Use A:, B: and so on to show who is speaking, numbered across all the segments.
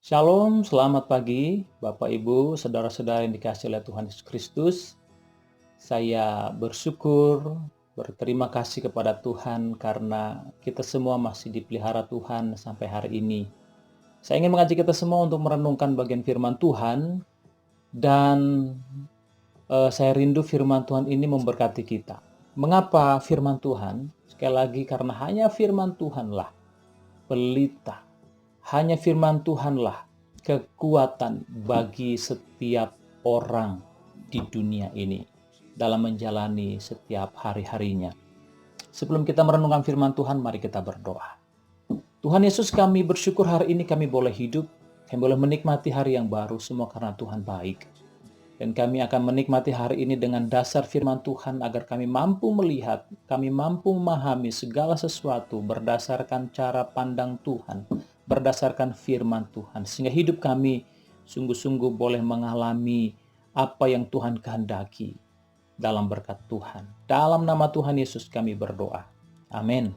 A: Shalom, selamat pagi Bapak Ibu, saudara-saudara yang dikasihi oleh Tuhan Yesus Kristus. Saya bersyukur, berterima kasih kepada Tuhan karena kita semua masih dipelihara Tuhan sampai hari ini. Saya ingin mengajak kita semua untuk merenungkan bagian firman Tuhan dan saya rindu firman Tuhan ini memberkati kita. Mengapa firman Tuhan? Sekali lagi karena hanya firman Tuhanlah pelita. Hanya firman Tuhanlah kekuatan bagi setiap orang di dunia ini dalam menjalani setiap hari-harinya. Sebelum kita merenungkan firman Tuhan, mari kita berdoa. Tuhan Yesus, kami bersyukur hari ini kami boleh hidup, kami boleh menikmati hari yang baru, semua karena Tuhan baik. Dan kami akan menikmati hari ini dengan dasar firman Tuhan agar kami mampu melihat, kami mampu memahami segala sesuatu berdasarkan cara pandang Tuhan, berdasarkan firman Tuhan. Sehingga hidup kami sungguh-sungguh boleh mengalami apa yang Tuhan kehendaki dalam berkat Tuhan. Dalam nama Tuhan Yesus kami berdoa. Amin.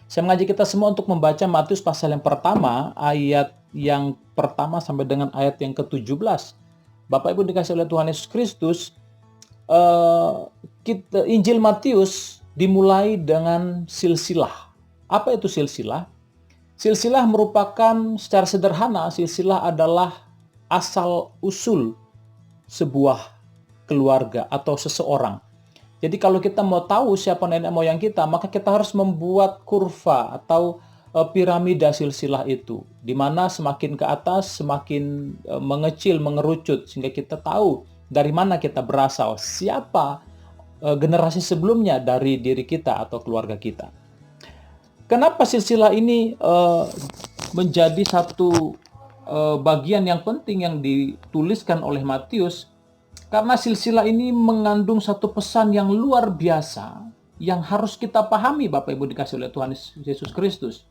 A: Saya mengajak kita semua untuk membaca Matius pasal yang pertama, ayat yang pertama sampai dengan ayat yang ke-17. Bapak Ibu dikasih oleh Tuhan Yesus Kristus, Injil Matius dimulai dengan silsilah. Apa itu silsilah? Silsilah merupakan secara sederhana, silsilah adalah asal-usul sebuah keluarga atau seseorang. Jadi kalau kita mau tahu siapa nenek moyang kita, maka kita harus membuat kurva atau piramida silsilah itu, di mana semakin ke atas semakin mengecil, mengerucut, sehingga kita tahu dari mana kita berasal, siapa generasi sebelumnya dari diri kita atau keluarga kita. Kenapa silsilah ini menjadi satu bagian yang penting yang dituliskan oleh Matius? Karena silsilah ini mengandung satu pesan yang luar biasa yang harus kita pahami, Bapak Ibu dikasih oleh Tuhan Yesus Kristus.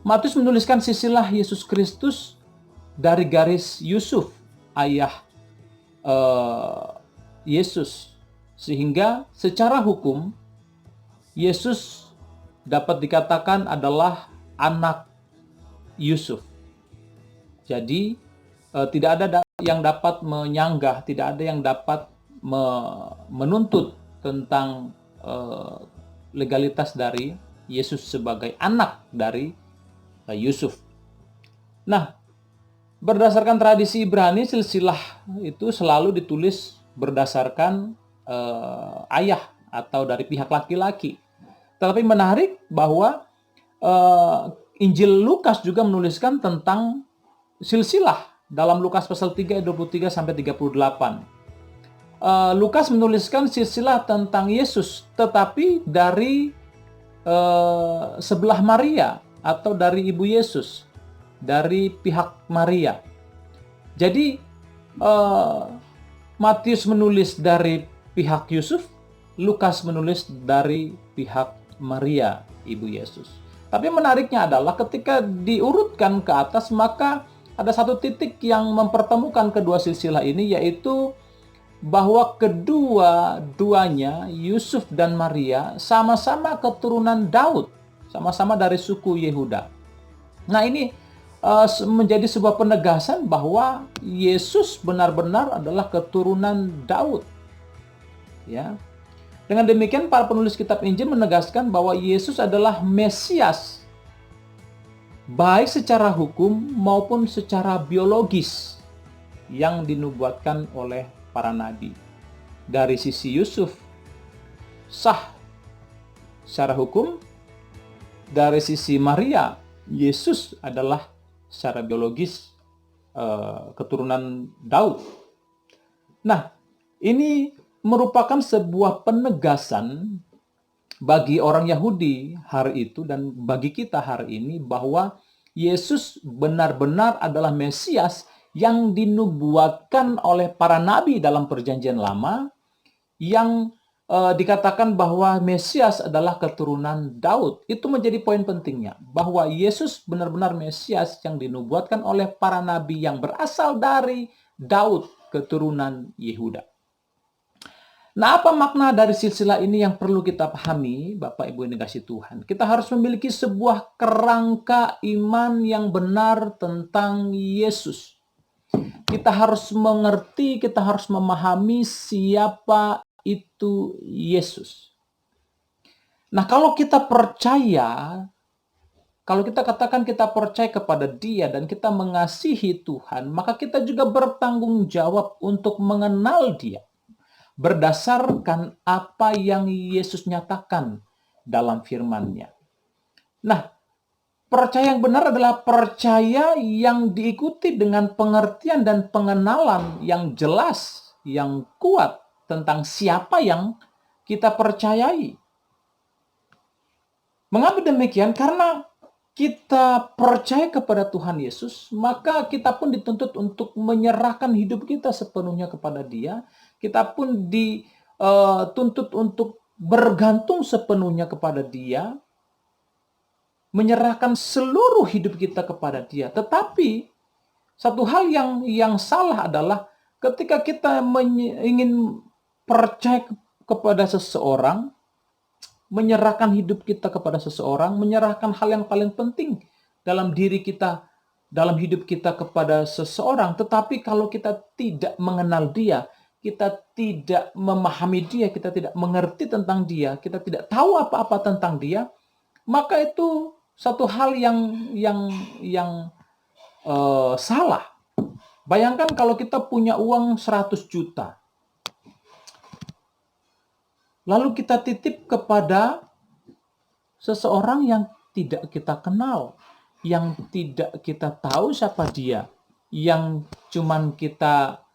A: Matius menuliskan silsilah Yesus Kristus dari garis Yusuf, ayah Yesus. Sehingga secara hukum, Yesus dapat dikatakan adalah anak Yusuf. Jadi tidak ada yang dapat menyanggah, tidak ada yang dapat menuntut tentang legalitas dari Yesus sebagai anak dari Yusuf. Nah, berdasarkan tradisi Ibrani, silsilah itu selalu ditulis berdasarkan ayah atau dari pihak laki-laki. Tetapi menarik bahwa Injil Lukas juga menuliskan tentang silsilah dalam Lukas pasal 3 ayat 23 sampai 38. Lukas menuliskan silsilah tentang Yesus, tetapi dari sebelah Maria atau dari ibu Yesus, dari pihak Maria. Jadi Matius menulis dari pihak Yusuf, Lukas menulis dari pihak Maria, ibu Yesus. Tapi menariknya adalah ketika diurutkan ke atas, maka ada satu titik yang mempertemukan kedua silsilah ini, yaitu bahwa kedua-duanya, Yusuf dan Maria, sama-sama keturunan Daud, sama-sama dari suku Yehuda. Nah, ini menjadi sebuah penegasan bahwa Yesus benar-benar adalah keturunan Daud. Ya. Dengan demikian, para penulis kitab Injil menegaskan bahwa Yesus adalah Mesias, baik secara hukum maupun secara biologis yang dinubuatkan oleh para nabi. Dari sisi Yusuf, sah secara hukum. Dari sisi Maria, Yesus adalah secara biologis keturunan Daud. Nah, ini merupakan sebuah penegasan bagi orang Yahudi hari itu dan bagi kita hari ini bahwa Yesus benar-benar adalah Mesias yang dinubuatkan oleh para nabi dalam Perjanjian Lama, yang dikatakan bahwa Mesias adalah keturunan Daud. Itu menjadi poin pentingnya, bahwa Yesus benar-benar Mesias yang dinubuatkan oleh para nabi yang berasal dari Daud, keturunan Yehuda. Nah, apa makna dari silsilah ini yang perlu kita pahami, Bapak Ibu yang dikasihi Tuhan? Kita harus memiliki sebuah kerangka iman yang benar tentang Yesus. Kita harus mengerti, kita harus memahami siapa itu Yesus. Nah, kalau kita percaya, kalau kita katakan kita percaya kepada Dia dan kita mengasihi Tuhan, maka kita juga bertanggung jawab untuk mengenal Dia berdasarkan apa yang Yesus nyatakan dalam firman-Nya. Nah, percaya yang benar adalah percaya yang diikuti dengan pengertian dan pengenalan yang jelas, yang kuat tentang siapa yang kita percayai. Mengapa demikian? Karena kita percaya kepada Tuhan Yesus, maka kita pun dituntut untuk menyerahkan hidup kita sepenuhnya kepada Dia. Kita pun dituntut untuk bergantung sepenuhnya kepada Dia, menyerahkan seluruh hidup kita kepada Dia. Tetapi satu hal yang salah adalah ketika kita ingin percaya kepada seseorang, menyerahkan hidup kita kepada seseorang, menyerahkan hal yang paling penting dalam diri kita, dalam hidup kita kepada seseorang. Tetapi kalau kita tidak mengenal Dia, kita tidak memahami Dia, kita tidak mengerti tentang Dia, kita tidak tahu apa-apa tentang Dia, maka itu satu hal yang salah. Bayangkan kalau kita punya uang 100 juta, lalu kita titip kepada seseorang yang tidak kita kenal, yang tidak kita tahu siapa dia, yang cuman kita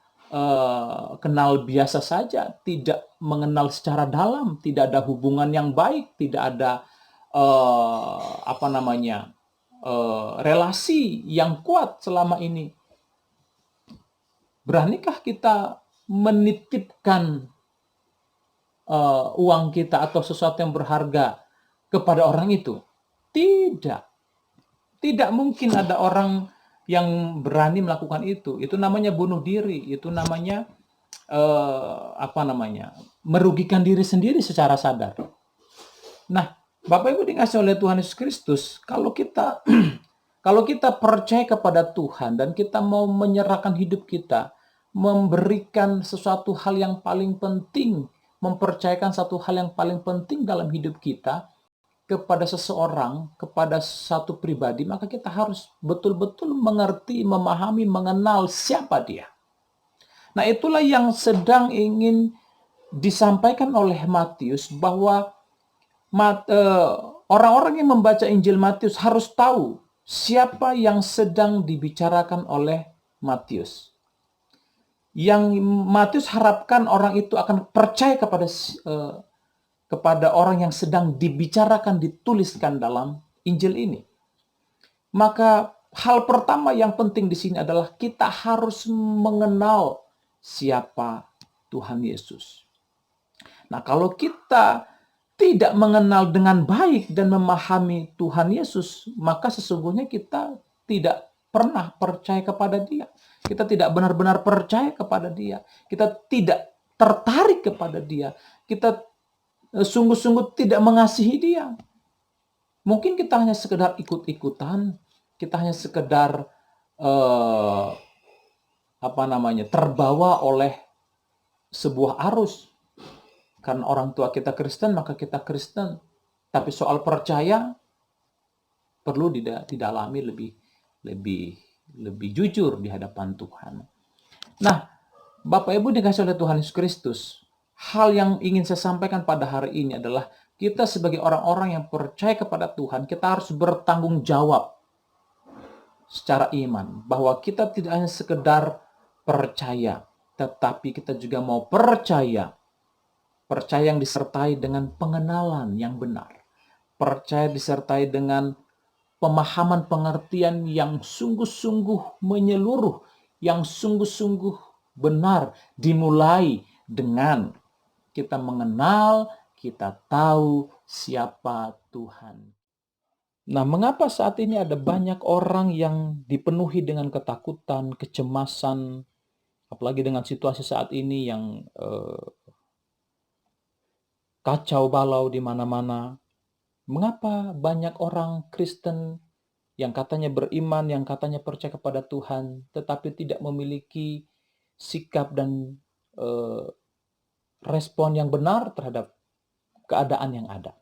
A: kenal biasa saja, tidak mengenal secara dalam, tidak ada hubungan yang baik, tidak ada relasi yang kuat selama ini. Beranikah kita menitipkan uang kita atau sesuatu yang berharga kepada orang itu? Tidak. Tidak mungkin ada orang yang berani melakukan itu. Itu namanya bunuh diri. Itu namanya merugikan diri sendiri secara sadar. Nah, Bapak Ibu dikasihi oleh Tuhan Yesus Kristus, kalau kita kalau kita percaya kepada Tuhan dan kita mau menyerahkan hidup kita, memberikan sesuatu hal yang paling penting, mempercayakan satu hal yang paling penting dalam hidup kita kepada seseorang, kepada satu pribadi, maka kita harus betul-betul mengerti, memahami, mengenal siapa dia. Nah, itulah yang sedang ingin disampaikan oleh Matius, bahwa orang-orang yang membaca Injil Matius harus tahu siapa yang sedang dibicarakan oleh Matius. Yang Matius harapkan orang itu akan percaya kepada orang yang sedang dibicarakan, dituliskan dalam Injil ini. Maka hal pertama yang penting di sini adalah kita harus mengenal siapa Tuhan Yesus. Nah, kalau kita tidak mengenal dengan baik dan memahami Tuhan Yesus, maka sesungguhnya kita tidak pernah percaya kepada Dia. Kita tidak benar-benar percaya kepada Dia. Kita tidak tertarik kepada Dia. Kita sungguh-sungguh tidak mengasihi Dia. Mungkin kita hanya sekedar ikut-ikutan, kita hanya sekedar terbawa oleh sebuah arus. Karena orang tua kita Kristen, maka kita Kristen. Tapi soal percaya perlu didalami lebih jujur di hadapan Tuhan. Nah, Bapak Ibu dikasihi oleh Tuhan Yesus Kristus, hal yang ingin saya sampaikan pada hari ini adalah kita sebagai orang-orang yang percaya kepada Tuhan, kita harus bertanggung jawab secara iman, bahwa kita tidak hanya sekedar percaya, tetapi kita juga mau percaya yang disertai dengan pengenalan yang benar, percaya disertai dengan pemahaman pengertian yang sungguh-sungguh menyeluruh, yang sungguh-sungguh benar, dimulai dengan kita mengenal, kita tahu siapa Tuhan. Nah, mengapa saat ini ada banyak orang yang dipenuhi dengan ketakutan, kecemasan, apalagi dengan situasi saat ini yang kacau balau di mana-mana. Mengapa banyak orang Kristen yang katanya beriman, yang katanya percaya kepada Tuhan, tetapi tidak memiliki sikap dan eh, respon yang benar terhadap keadaan yang ada?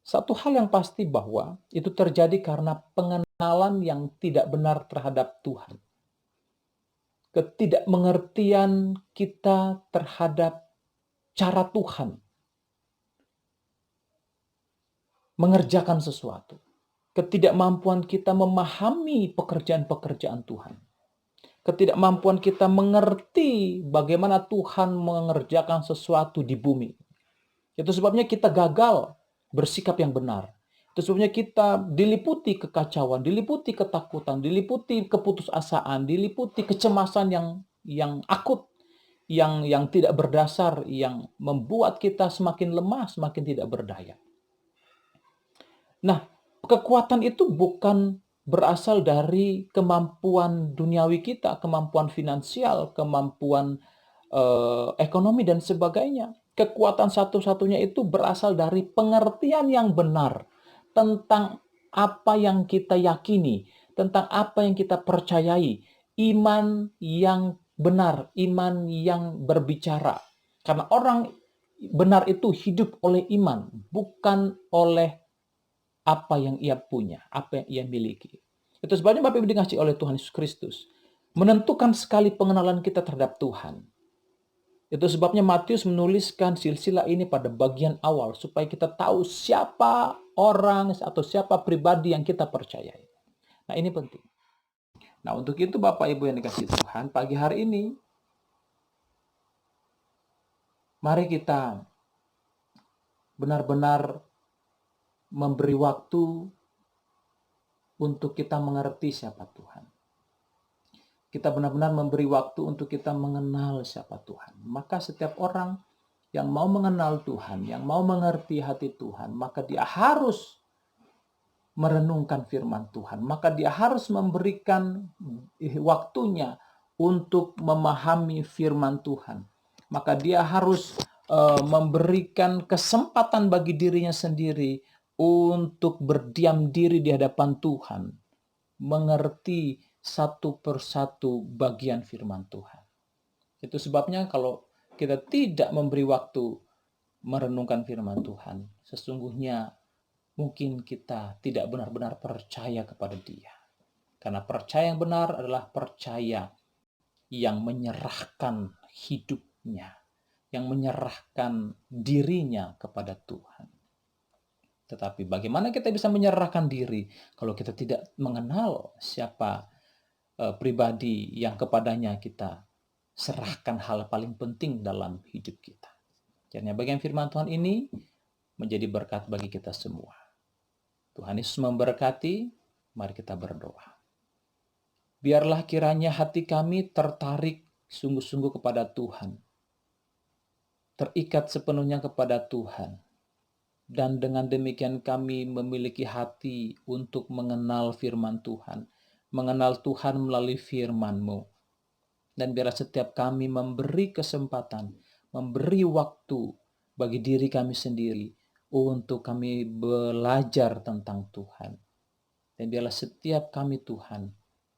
A: Satu hal yang pasti bahwa itu terjadi karena pengenalan yang tidak benar terhadap Tuhan. Ketidakmengertian kita terhadap cara Tuhan mengerjakan sesuatu. Ketidakmampuan kita memahami pekerjaan-pekerjaan Tuhan. Ketidakmampuan kita mengerti bagaimana Tuhan mengerjakan sesuatu di bumi. Itu sebabnya kita gagal bersikap yang benar. Itu sebabnya kita diliputi kekacauan, diliputi ketakutan, diliputi keputusasaan, diliputi kecemasan yang akut, yang tidak berdasar, yang membuat kita semakin lemah, semakin tidak berdaya. Nah, kekuatan itu bukan berasal dari kemampuan duniawi kita, kemampuan finansial, kemampuan ekonomi dan sebagainya. Kekuatan satu-satunya itu berasal dari pengertian yang benar tentang apa yang kita yakini, tentang apa yang kita percayai, iman yang benar, iman yang berbicara. Karena orang benar itu hidup oleh iman, bukan oleh apa yang ia punya, apa yang ia miliki. Itu sebabnya Bapak Ibu dikasihi oleh Tuhan Yesus Kristus, menentukan sekali pengenalan kita terhadap Tuhan. Itu sebabnya Matius menuliskan silsilah ini pada bagian awal, supaya kita tahu siapa orang atau siapa pribadi yang kita percayai. Nah, ini penting. Nah, untuk itu Bapak Ibu yang dikasihi Tuhan, pagi hari ini, mari kita benar-benar memberi waktu untuk kita mengerti siapa Tuhan. Kita benar-benar memberi waktu untuk kita mengenal siapa Tuhan. Maka setiap orang yang mau mengenal Tuhan, yang mau mengerti hati Tuhan, maka dia harus merenungkan firman Tuhan. Maka dia harus memberikan waktunya untuk memahami firman Tuhan. Maka dia harus memberikan kesempatan bagi dirinya sendiri untuk berdiam diri di hadapan Tuhan, mengerti satu persatu bagian firman Tuhan. Itu sebabnya kalau kita tidak memberi waktu merenungkan firman Tuhan, sesungguhnya mungkin kita tidak benar-benar percaya kepada Dia. Karena percaya yang benar adalah percaya yang menyerahkan hidupnya, yang menyerahkan dirinya kepada Tuhan. Tetapi bagaimana kita bisa menyerahkan diri kalau kita tidak mengenal siapa pribadi yang kepadanya kita serahkan hal paling penting dalam hidup kita. Kiranya bagian firman Tuhan ini menjadi berkat bagi kita semua. Tuhan Yesus memberkati, mari kita berdoa. Biarlah kiranya hati kami tertarik sungguh-sungguh kepada Tuhan, terikat sepenuhnya kepada Tuhan, dan dengan demikian kami memiliki hati untuk mengenal firman Tuhan, mengenal Tuhan melalui firman-Mu. Dan biarlah setiap kami memberi kesempatan, memberi waktu bagi diri kami sendiri untuk kami belajar tentang Tuhan. Dan biarlah setiap kami Tuhan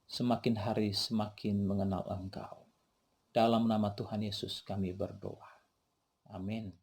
A: semakin hari semakin mengenal Engkau. Dalam nama Tuhan Yesus kami berdoa. Amin.